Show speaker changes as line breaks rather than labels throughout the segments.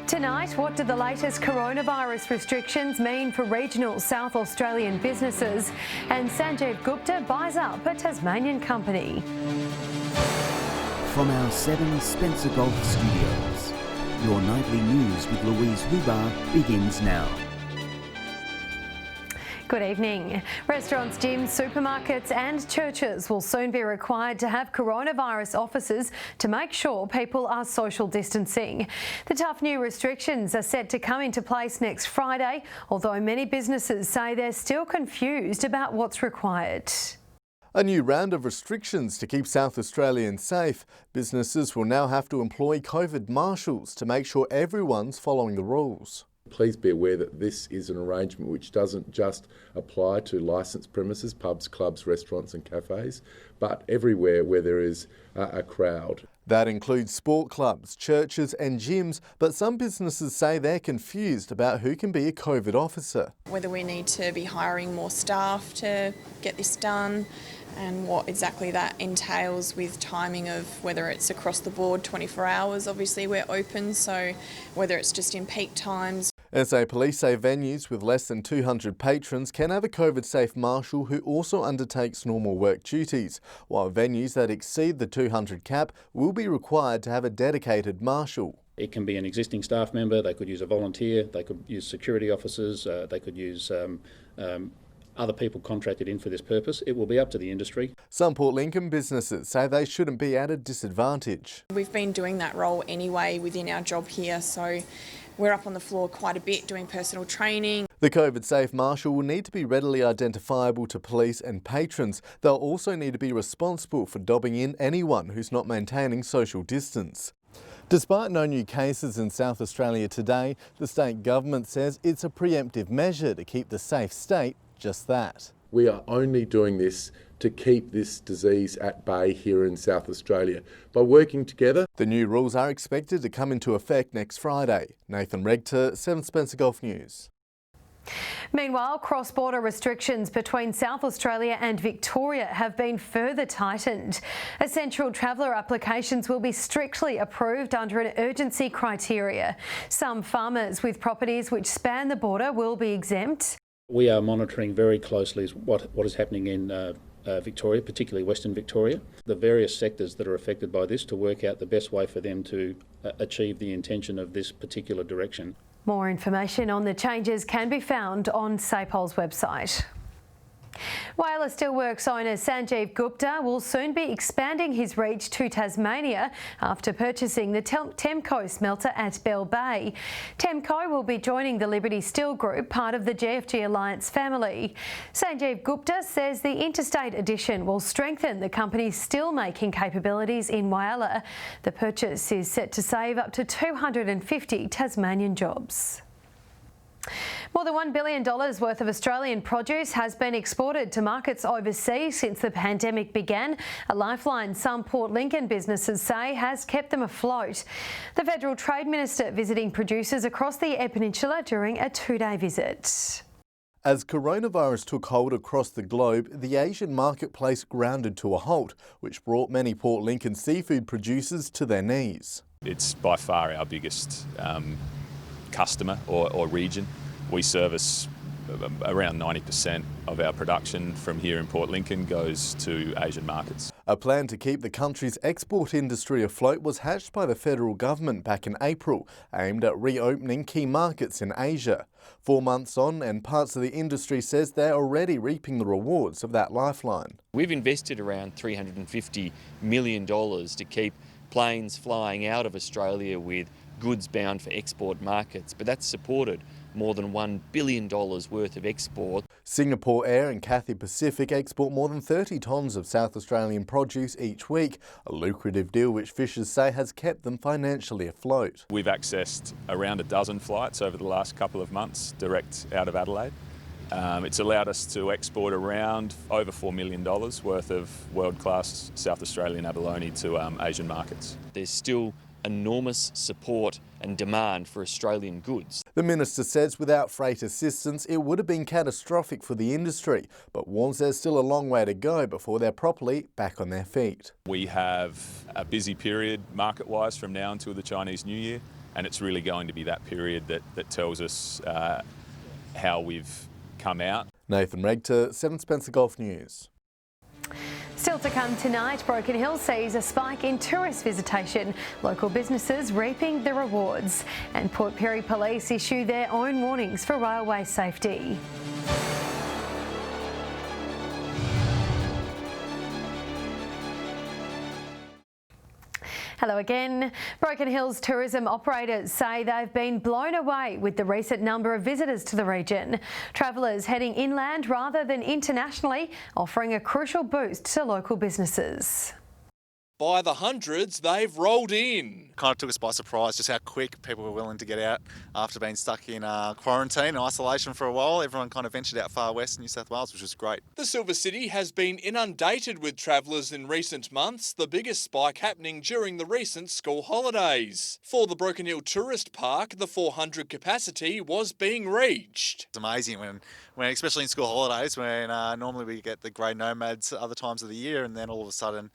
Tonight, what do the latest coronavirus restrictions mean for regional South Australian businesses? And Sanjeev Gupta buys up a Tasmanian company.
From our 7 Spencer Golf Studios, your nightly news with Louise Huber begins now.
Good evening. Restaurants, gyms, supermarkets and churches will soon be required to have coronavirus officers to make sure people are social distancing. The tough new restrictions are set to come into place next Friday, although many businesses say they're still confused about what's required.
A new round of restrictions to keep South Australians safe. Businesses will now have to employ COVID marshals to make sure everyone's following the rules.
Please be aware that this is an arrangement which doesn't just apply to licensed premises, pubs, clubs, restaurants and cafes, but everywhere where there is a crowd.
That includes sport clubs, churches and gyms, but some businesses say they're confused about who can be a COVID officer.
Whether we need to be hiring more staff to get this done and what exactly that entails with timing of whether it's across the board 24 hours, obviously we're open, so whether it's just in peak times.
SA Police say venues with less than 200 patrons can have a COVID-safe marshal who also undertakes normal work duties, while venues that exceed the 200 cap will be required to have a dedicated marshal.
It can be an existing staff member, they could use a volunteer, they could use security officers, they could use other people contracted in for this purpose. It will be up to the industry.
Some Port Lincoln businesses say they shouldn't be at a disadvantage.
We've been doing that role anyway within our job here, so we're up on the floor quite a bit doing personal training.
The COVID-safe marshal will need to be readily identifiable to police and patrons. They'll also need to be responsible for dobbing in anyone who's not maintaining social distance. Despite no new cases in South Australia today, the state government says it's a preemptive measure to keep the safe state just that.
We are only doing this to keep this disease at bay here in South Australia. By working together.
The new rules are expected to come into effect next Friday. Nathan Regter, 7 Spencer Golf News.
Meanwhile, cross-border restrictions between South Australia and Victoria have been further tightened. Essential traveller applications will be strictly approved under an urgency criteria. Some farmers with properties which span the border will be exempt.
We are monitoring very closely what is happening in Victoria, particularly Western Victoria, the various sectors that are affected by this, to work out the best way for them to achieve the intention of this particular direction.
More information on the changes can be found on SAPOL's website. Whaler Steelworks owner Sanjeev Gupta will soon be expanding his reach to Tasmania after purchasing the Temco smelter at Bell Bay. Temco will be joining the Liberty Steel Group, part of the GFG Alliance family. Sanjeev Gupta says the interstate addition will strengthen the company's steel-making capabilities in Whyalla. The purchase is set to save up to 250 Tasmanian jobs. More than $1 billion worth of Australian produce has been exported to markets overseas since the pandemic began, a lifeline some Port Lincoln businesses say has kept them afloat. The Federal Trade Minister visiting producers across the Eyre Peninsula during a 2-day visit.
As coronavirus took hold across the globe, the Asian marketplace grounded to a halt, which brought many Port Lincoln seafood producers to their knees.
It's by far our biggest customer or region. We service around 90% of our production from here in Port Lincoln goes to Asian markets.
A plan to keep the country's export industry afloat was hatched by the federal government back in April, aimed at reopening key markets in Asia. 4 months on, and parts of the industry says they're already reaping the rewards of that lifeline.
We've invested around $350 million to keep planes flying out of Australia with goods bound for export markets, but that's supported more than $1 billion worth of export.
Singapore Air and Cathay Pacific export more than 30 tonnes of South Australian produce each week, a lucrative deal which fishers say has kept them financially afloat.
We've accessed around a dozen flights over the last couple of months direct out of Adelaide. It's allowed us to export around over $4 million worth of world-class South Australian abalone to Asian markets.
There's still enormous support and demand for Australian goods.
The Minister says without freight assistance it would have been catastrophic for the industry, but warns there's still a long way to go before they're properly back on their feet.
We have a busy period market-wise from now until the Chinese New Year. and it's really going to be that period that tells us how we've come out.
Nathan Regter, 7 Spencer Golf News.
Still to come tonight, Broken Hill sees a spike in tourist visitation, local businesses reaping the rewards, and Port Pirie Police issue their own warnings for railway safety. Hello again. Broken Hill's tourism operators say they've been blown away with the recent number of visitors to the region. Travellers heading inland rather than internationally, offering a crucial boost to local businesses.
By the hundreds, they've rolled in.
Kind of took us by surprise just how quick people were willing to get out after being stuck in quarantine and isolation for a while. Everyone kind of ventured out far west in New South Wales, which was great.
The Silver City has been inundated with travellers in recent months, the biggest spike happening during the recent school holidays. For the Broken Hill Tourist Park, the 400 capacity was being reached.
It's amazing when especially in school holidays, when normally we get the grey nomads other times of the year, and then all of a sudden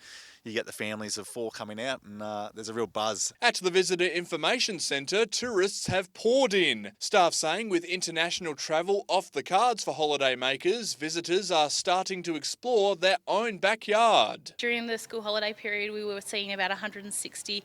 you get the families of 4 coming out, and there's a real buzz.
At the Visitor Information Centre, tourists have poured in. Staff saying with international travel off the cards for holidaymakers, visitors are starting to explore their own backyard.
During the school holiday period, we were seeing about 160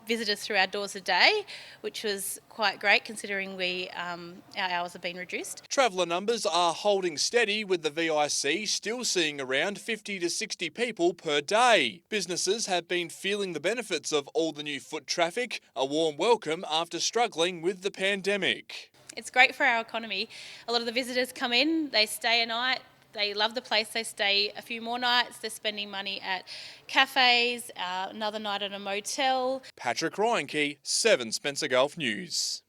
visitors through our doors a day, which was quite great considering our hours have been reduced.
Traveller numbers are holding steady, with the VIC still seeing around 50 to 60 people per day. Businesses have been feeling the benefits of all the new foot traffic, a warm welcome after struggling with the pandemic.
It's great for our economy. A lot of the visitors come in, they stay a night, they love the place, they stay a few more nights, they're spending money at cafes, another night at a motel.
Patrick Ryanke, 7 Spencer Golf News.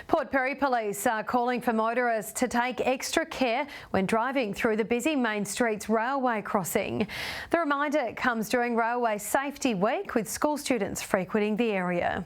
Port Pirie Police are calling for motorists to take extra care when driving through the busy Main Street's railway crossing. The reminder comes during Railway Safety Week, with school students frequenting the area.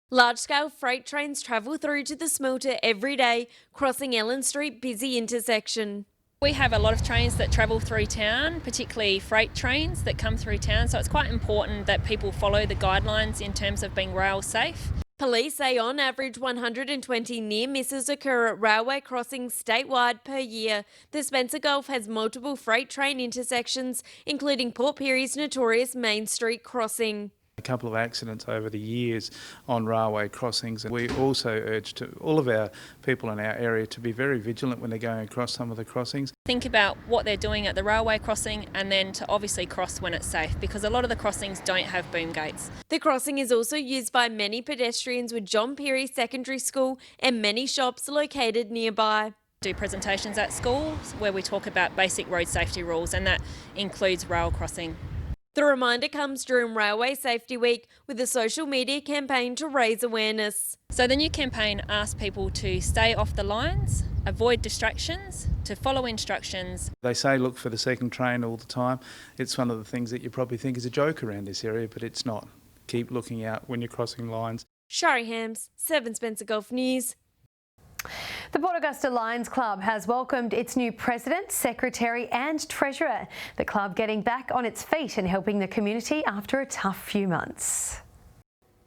Large-scale freight trains travel through to the smelter every day, crossing Ellen Street busy intersection.
We have a lot of trains that travel through town, particularly freight trains that come through town, so it's quite important that people follow the guidelines in terms of being rail safe.
Police say on average 120 near misses occur at railway crossings statewide per year. The Spencer Gulf has multiple freight train intersections, including Port Pirie's notorious Main Street crossing.
A couple of accidents over the years on railway crossings. We also urge all of our people in our area to be very vigilant when they're going across some of the crossings.
Think about what they're doing at the railway crossing, and then to obviously cross when it's safe, because a lot of the crossings don't have boom gates.
The crossing is also used by many pedestrians with John Pirie Secondary School and many shops located nearby.
Do presentations at schools where we talk about basic road safety rules, and that includes rail crossing.
The reminder comes during Railway Safety Week with a social media campaign to raise awareness.
So the new campaign asks people to stay off the lines, avoid distractions, to follow instructions.
They say look for the second train all the time. It's one of the things that you probably think is a joke around this area, but it's not. Keep looking out when you're crossing lines.
Shari Hams, 7 Spencer Golf News.
The Port Augusta Lions Club has welcomed its new president, secretary and treasurer. The club getting back on its feet and helping the community after a tough few months.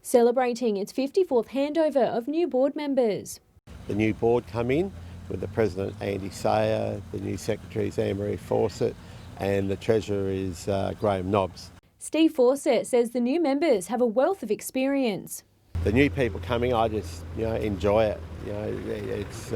Celebrating its 54th handover of new board members.
The new board come in with the president Andy Sayer, the new secretaries Anne-Marie Fawcett and the treasurer is Graham Nobbs.
Steve Fawcett says the new members have a wealth of experience.
The new people coming, I just enjoy it. It's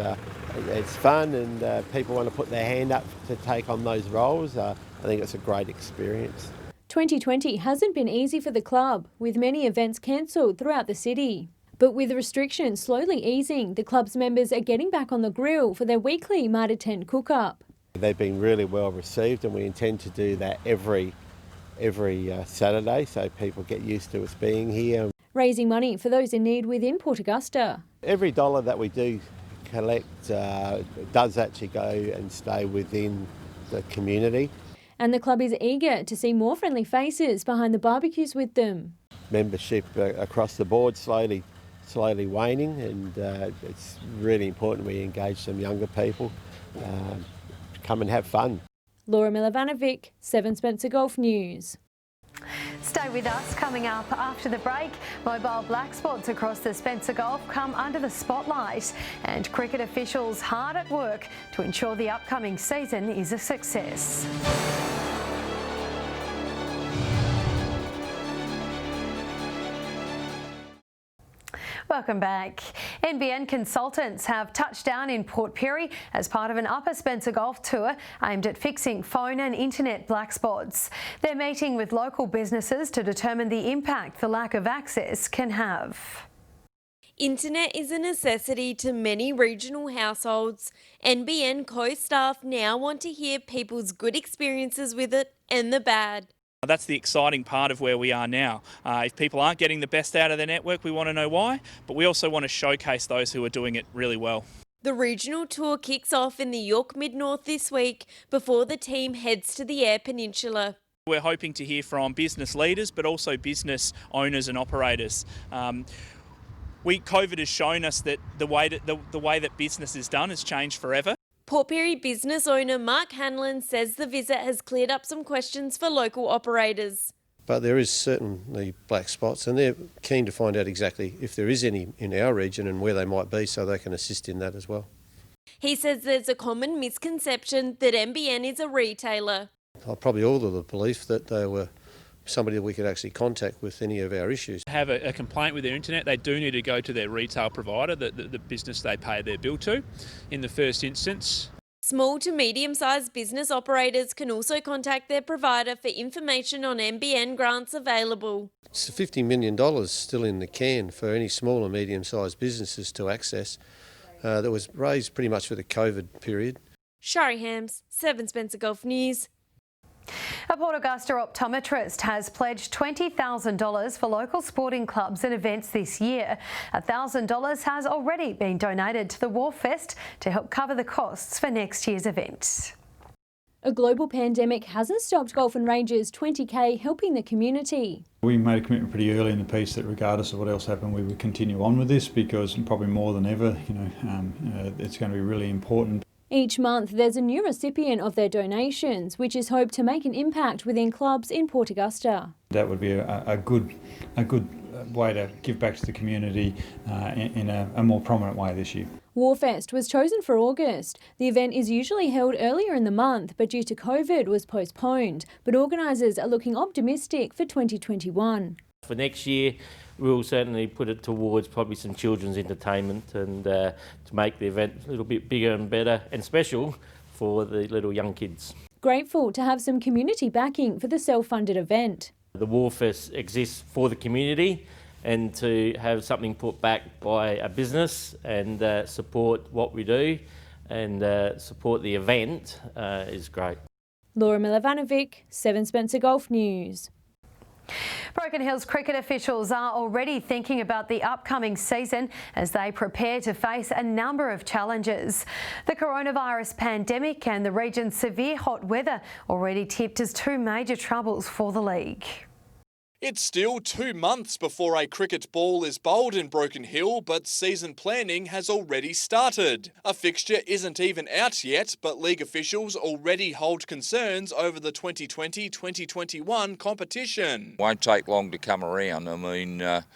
fun and people want to put their hand up to take on those roles. I think it's a great experience.
2020 hasn't been easy for the club, with many events cancelled throughout the city. But with restrictions slowly easing, the club's members are getting back on the grill for their weekly Marta 10 cook-up.
They've been really well received and we intend to do that every Saturday so people get used to us being here.
Raising money for those in need within Port Augusta.
Every dollar that we do collect does actually go and stay within the community.
And the club is eager to see more friendly faces behind the barbecues with them.
Membership across the board slowly waning and it's really important we engage some younger people to come and have fun.
Laura Milovanovic, 7 Spencer Golf News.
Stay with us. Coming up after the break, mobile black spots across the Spencer Gulf come under the spotlight, and cricket officials hard at work to ensure the upcoming season is a success. Welcome back. NBN consultants have touched down in Port Pirie as part of an Upper Spencer Gulf tour aimed at fixing phone and internet black spots. They're meeting with local businesses to determine the impact the lack of access can have.
Internet is a necessity to many regional households. NBN co-staff now want to hear people's good experiences with it and the bad.
That's the exciting part of where we are now. If people aren't getting the best out of their network, we want to know why, but we also want to showcase those who are doing it really well.
The regional tour kicks off in the York Mid-North this week before the team heads to the Eyre Peninsula.
We're hoping to hear from business leaders, but also business owners and operators. COVID has shown us that the way that business is done has changed forever.
Port Pirie business owner Mark Hanlon says the visit has cleared up some questions for local operators.
But there is certainly black spots, and they're keen to find out exactly if there is any in our region and where they might be, so they can assist in that as well.
He says there's a common misconception that NBN is a retailer.
Probably all of the belief that they were somebody that we could actually contact with any of our issues.
Have a complaint with their internet, they do need to go to their retail provider, the business they pay their bill to, in the first instance.
Small to medium-sized business operators can also contact their provider for information on NBN grants available.
It's $50 million still in the can for any small and medium-sized businesses to access that was raised pretty much for the COVID period.
Shari Hams, 7 Spencer Gulf News.
A Port Augusta optometrist has pledged $20,000 for local sporting clubs and events this year. $1,000 has already been donated to the Wharf Fest to help cover the costs for next year's event.
A global pandemic hasn't stopped Golf and Ranger's 20K helping the community.
We made a commitment pretty early in the piece that regardless of what else happened, we would continue on with this because probably more than ever, it's going to be really important.
Each month there's a new recipient of their donations, which is hoped to make an impact within clubs in Port Augusta.
That would be a good way to give back to the community in a more prominent way this year.
Warfest was chosen for August. The event is usually held earlier in the month, but due to COVID was postponed. But organisers are looking optimistic for 2021.
For next year, we'll certainly put it towards probably some children's entertainment and to make the event a little bit bigger and better and special for the little young kids.
Grateful to have some community backing for the self-funded event.
The Warfest exists for the community, and to have something put back by a business and support what we do and support the event is great.
Laura Milovanovic, 7 Spencer Gulf News.
Broken Hills cricket officials are already thinking about the upcoming season as they prepare to face a number of challenges. The coronavirus pandemic and the region's severe hot weather already tipped as two major troubles for the league.
It's still 2 months before a cricket ball is bowled in Broken Hill, but season planning has already started. A fixture isn't even out yet, but league officials already hold concerns over the 2020-2021 competition.
Won't take long to come around. I mean, a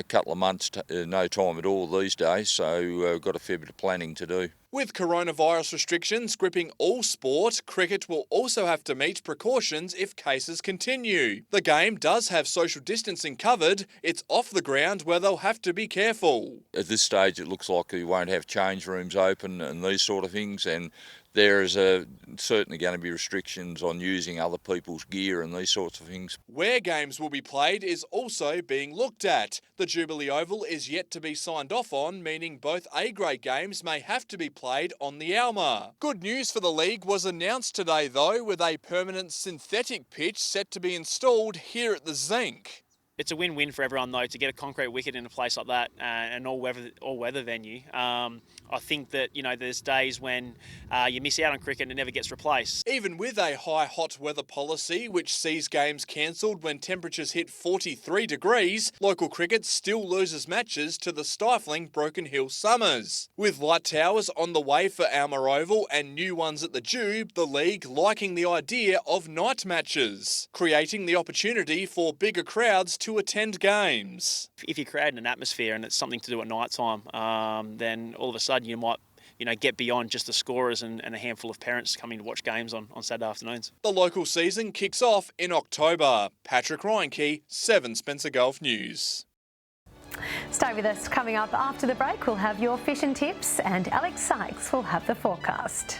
couple of months, no time at all these days, so we've got a fair bit of planning to do.
With coronavirus restrictions gripping all sport, cricket will also have to meet precautions if cases continue. The game does have social distancing covered. It's off the ground where they'll have to be careful.
At this stage, it looks like we won't have change rooms open and these sort of things, and there is certainly going to be restrictions on using other people's gear and these sorts of things.
Where games will be played is also being looked at. The Jubilee Oval is yet to be signed off on, meaning both A-grade games may have to be played on the Alma. Good news for the league was announced today though, with a permanent synthetic pitch set to be installed here at the Zinc.
It's a win-win for everyone though to get a concrete wicket in a place like that, an all-weather venue. I think that there's days when you miss out on cricket and it never gets replaced.
Even with a high hot weather policy which sees games cancelled when temperatures hit 43 degrees, local cricket still loses matches to the stifling Broken Hill summers. With light towers on the way for Alma Oval and new ones at the Dube, the league liking the idea of night matches, creating the opportunity for bigger crowds to attend games.
If you're creating an atmosphere and it's something to do at night time, then all of a sudden you might get beyond just the scorers and a handful of parents coming to watch games on Saturday afternoons.
The local season kicks off in October. Patrick Reinke, 7 Spencer Gulf News.
Stay with us. Coming up after the break, we'll have your fishing tips and Alex Sykes will have the forecast.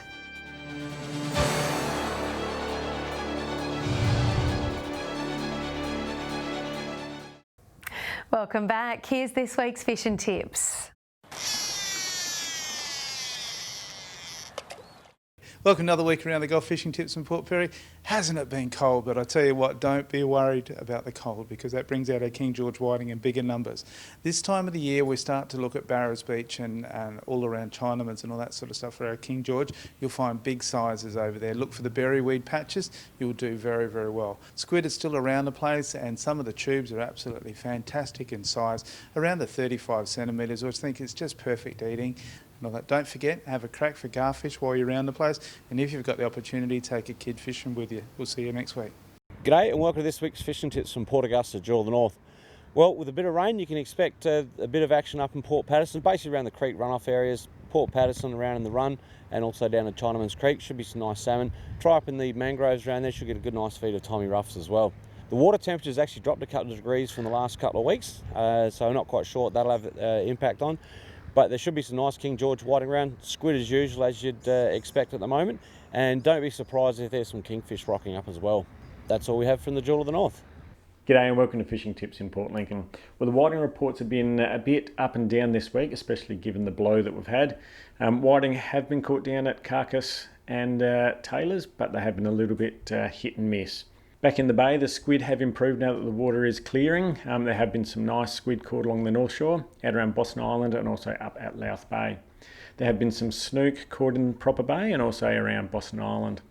Welcome back. Here's this week's fishing tips.
Welcome another week around the Gulf Fishing Tips from Port Pirie. Hasn't it been cold? But I tell you what, don't be worried about the cold because that brings out our King George whiting in bigger numbers. This time of the year we start to look at Barrows Beach and all around Chinamans and all that sort of stuff for our King George. You'll find big sizes over there. Look for the berryweed patches. You'll do very, very well. Squid is still around the place and some of the tubes are absolutely fantastic in size, around the 35 centimetres, which I think is just perfect eating. Don't forget, have a crack for garfish while you're around the place, and if you've got the opportunity, take a kid fishing with you. We'll see you next week.
G'day and welcome to this week's fishing tips from Port Augusta, Jewel of the North. Well, with a bit of rain, you can expect a bit of action up in Port Patterson, basically around the creek runoff areas, Port Patterson around in the run, and also down at Chinamans Creek. Should be some nice salmon. Try up in the mangroves around there, should get a good nice feed of Tommy Ruffs as well. The water temperature's actually dropped a couple of degrees from the last couple of weeks, so I'm not quite sure what that'll have impact on. But there should be some nice King George whiting around, squid as usual as you'd expect at the moment, and don't be surprised if there's some kingfish rocking up as well. That's all we have from the Jewel of the North.
G'day and welcome to Fishing Tips in Port Lincoln. Well, the whiting reports have been a bit up and down this week, especially given the blow that we've had. Whiting have been caught down at Carcass and Taylor's, but they have been a little bit hit and miss. Back in the bay, the squid have improved now that the water is clearing. There have been some nice squid caught along the North Shore, out around Boston Island and also up at Louth Bay. There have been some snook caught in Proper Bay and also around Boston Island.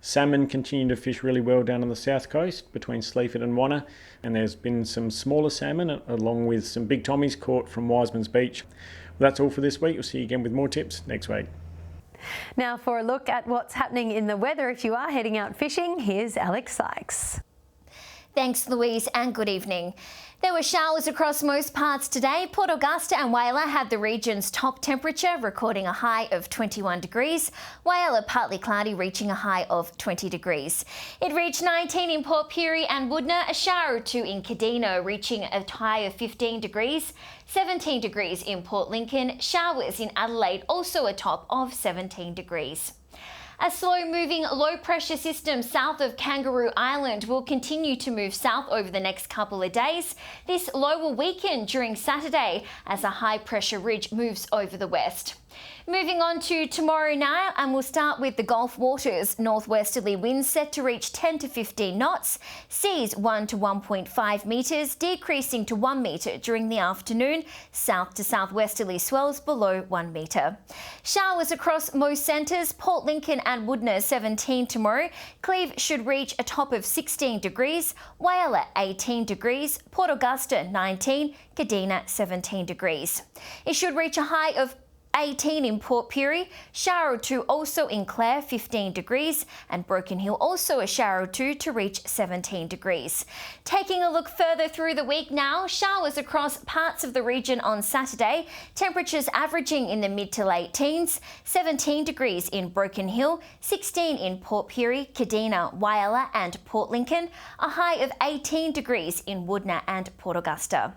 Salmon continue to fish really well down on the south coast between Sleaford and Wanner, and there's been some smaller salmon along with some big tommies caught from Wiseman's Beach. Well, that's all for this week. We'll see you again with more tips next week.
Now for a look at what's happening in the weather if you are heading out fishing, here's Alex Sykes.
Thanks, Louise, and good evening. There were showers across most parts today. Port Augusta and Whyalla had the region's top temperature, recording a high of 21 degrees. Whyalla partly cloudy, reaching a high of 20 degrees. It reached 19 in Port Pirie and Woodner, a shower or two in Kadina, reaching a high of 15 degrees. 17 degrees in Port Lincoln, showers in Adelaide, also a top of 17 degrees. A slow-moving low-pressure system south of Kangaroo Island will continue to move south over the next couple of days. This low will weaken during Saturday as a high-pressure ridge moves over the west. Moving on to tomorrow night, and we'll start with the Gulf waters. Northwesterly winds set to reach 10 to 15 knots, seas 1 to 1.5 metres, decreasing to 1 metre during the afternoon, south to southwesterly swells below 1 metre. Showers across most centres, Port Lincoln and Woodner 17 tomorrow. Cleve should reach a top of 16 degrees, Whyalla 18 degrees, Port Augusta 19, Kadina 17 degrees. It should reach a high of 18 in Port Pirie, shower or two also in Clare 15 degrees, and Broken Hill also a shower or two to reach 17 degrees. Taking a look further through the week now, showers across parts of the region on Saturday, temperatures averaging in the mid to late teens, 17 degrees in Broken Hill, 16 in Port Pirie, Kadina, Whyalla and Port Lincoln, a high of 18 degrees in Woodner and Port Augusta.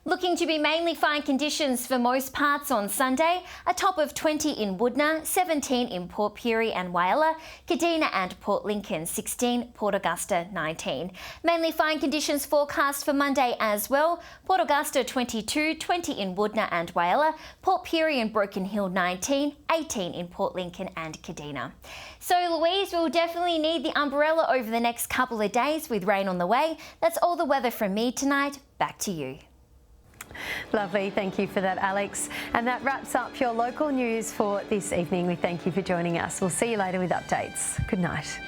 Looking to be mainly fine conditions for most parts on Sunday, a top of 20 in Woodner, 17 in Port Pirie and Whyalla, Kadina and Port Lincoln 16, Port Augusta 19. Mainly fine conditions forecast for Monday as well, Port Augusta 22, 20 in Woodner and Whyalla, Port Pirie and Broken Hill 19, 18 in Port Lincoln and Kadina. So Louise, we'll definitely need the umbrella over the next couple of days with rain on the way. That's all the weather from me tonight. Back to you.
Lovely, thank you for that, Alex. And that wraps up your local news for this evening. We thank you for joining us. We'll see you later with updates. Good night.